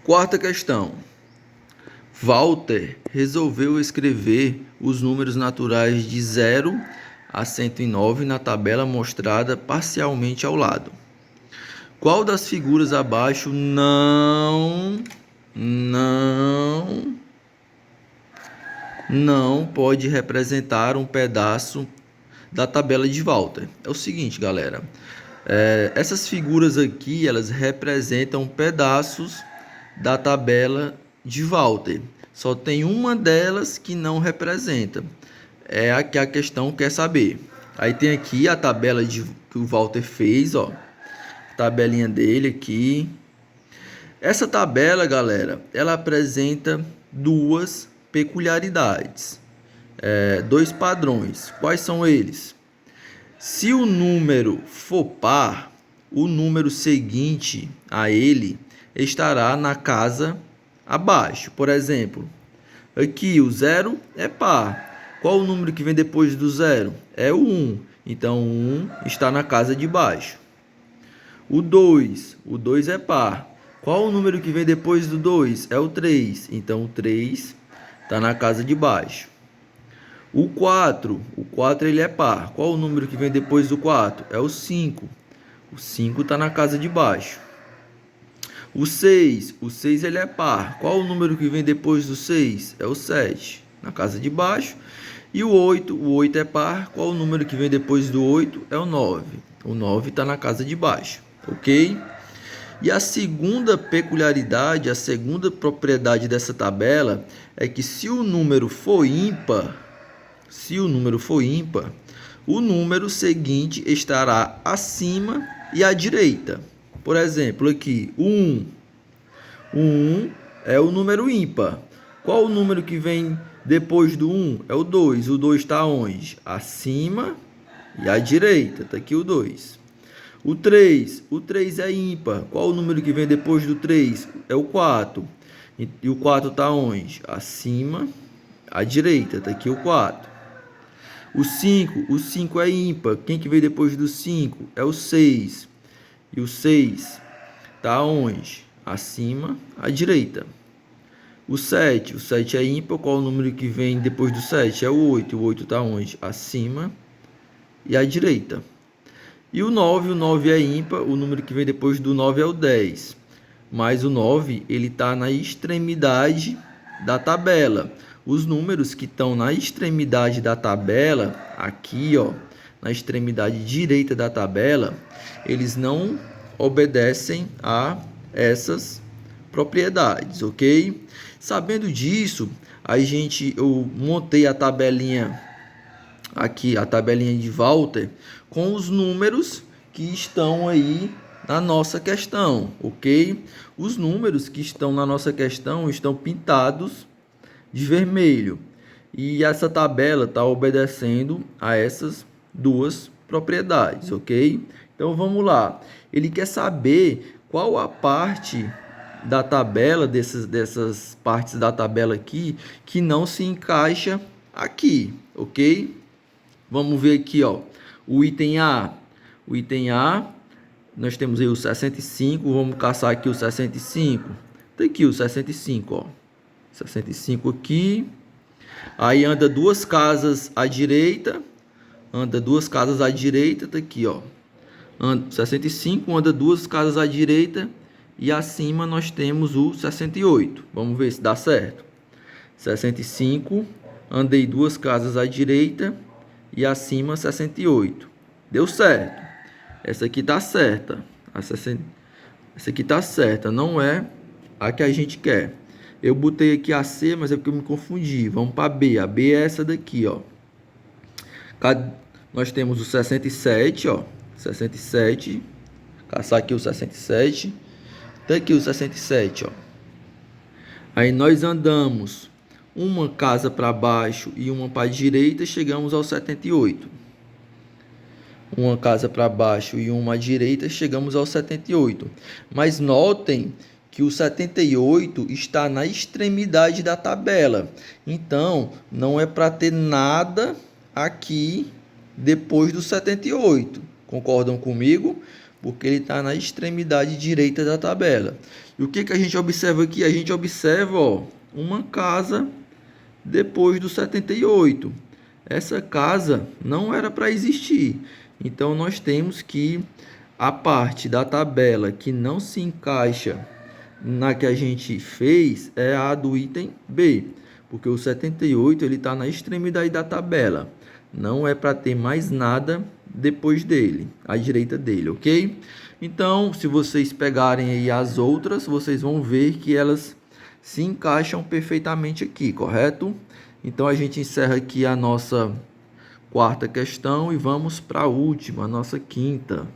Quarta questão. Walter resolveu escrever os números naturais de 0 a 109 na tabela mostrada parcialmente ao lado. Qual das figuras abaixo não pode representar um pedaço da tabela de Walter? É o seguinte, galera. Essas figuras aqui, elas representam pedaços da tabela de Walter. Só tem uma delas que não representa. É a que a questão quer saber. Aí tem aqui a tabela que o Walter fez, ó. Tabelinha dele aqui. Essa tabela, galera, ela apresenta duas peculiaridades. Dois padrões. Quais são eles? Se o número for par, o número seguinte a ele estará na casa abaixo. Por exemplo, aqui o 0 é par. Qual o número que vem depois do 0? É o 1. Então, o 1 está na casa de baixo. O 2 é par. Qual o número que vem depois do 2? É o 3. Então, o 3 está na casa de baixo. O 4 ele é par. Qual o número que vem depois do 4? É o 5. O 5 está na casa de baixo. O 6 ele é par. Qual o número que vem depois do 6? É o 7, na casa de baixo. E o 8 é par. Qual o número que vem depois do 8? É o 9. O 9 está na casa de baixo, ok? E a segunda peculiaridade, a segunda propriedade dessa tabela é que se o número for ímpar, o número seguinte estará acima e à direita. Por exemplo, aqui, o 1. O 1 é o número ímpar. Qual o número que vem depois do 1? É o 2. O 2 está onde? Acima e à direita. Está aqui o 2. O 3 é ímpar. Qual o número que vem depois do 3? É o 4. E o 4 está onde? Acima, à direita. Está aqui o 4. O 5 é ímpar. Quem que vem depois do 5? É o 6. E o 6 está onde? Acima, à direita. O 7 é ímpar. Qual o número que vem depois do 7? É o 8. O 8 está onde? Acima e à direita. E o 9 é ímpar. O número que vem depois do 9 é o 10. Mas o 9 ele está na extremidade da tabela. Os números que estão na extremidade da tabela, aqui, ó, na extremidade direita da tabela, eles não obedecem a essas propriedades, ok? Sabendo disso, eu montei a tabelinha aqui, a tabelinha de Walter, com os números que estão aí na nossa questão, ok? Os números que estão na nossa questão estão pintados de vermelho. E essa tabela está obedecendo a essas duas propriedades, ok? Então vamos lá. Ele quer saber qual a parte da tabela, dessas partes da tabela aqui, que não se encaixa aqui, ok? Vamos ver aqui, ó, o item A. O item A, nós temos aí o 65, vamos caçar aqui o 65. Tá aqui o 65, ó. 65 aqui. Aí anda duas casas à direita. Tá aqui, ó. 65 anda duas casas à direita. E acima nós temos o 68. Vamos ver se dá certo. 65, andei duas casas à direita. E acima 68. Deu certo. Essa aqui tá certa. Essa aqui tá certa. Não é a que a gente quer. Eu botei aqui a C, mas é porque eu me confundi. Vamos para B. A B é essa daqui, ó. Nós temos o 67, ó. 67. Caçar aqui o 67. Tá aqui o 67, ó. Aí nós andamos uma casa para baixo e uma para a direita, chegamos ao 78. Uma casa para baixo e uma à direita, chegamos ao 78. Mas notem que o 78 está na extremidade da tabela. Então, não é para ter nada aqui depois do 78. Concordam comigo? porque ele está na extremidade direita da tabela. E o que a gente observa aqui? A gente observa, ó, uma casa depois do 78. Essa casa não era para existir. Então, nós temos que a parte da tabela que não se encaixa na que a gente fez é a do item B, porque o 78 ele está na extremidade da tabela. Não é para ter mais nada depois dele, à direita dele, ok? Então, se vocês pegarem aí as outras, vocês vão ver que elas se encaixam perfeitamente aqui, correto? Então, a gente encerra aqui a nossa quarta questão e vamos para a última, a nossa quinta.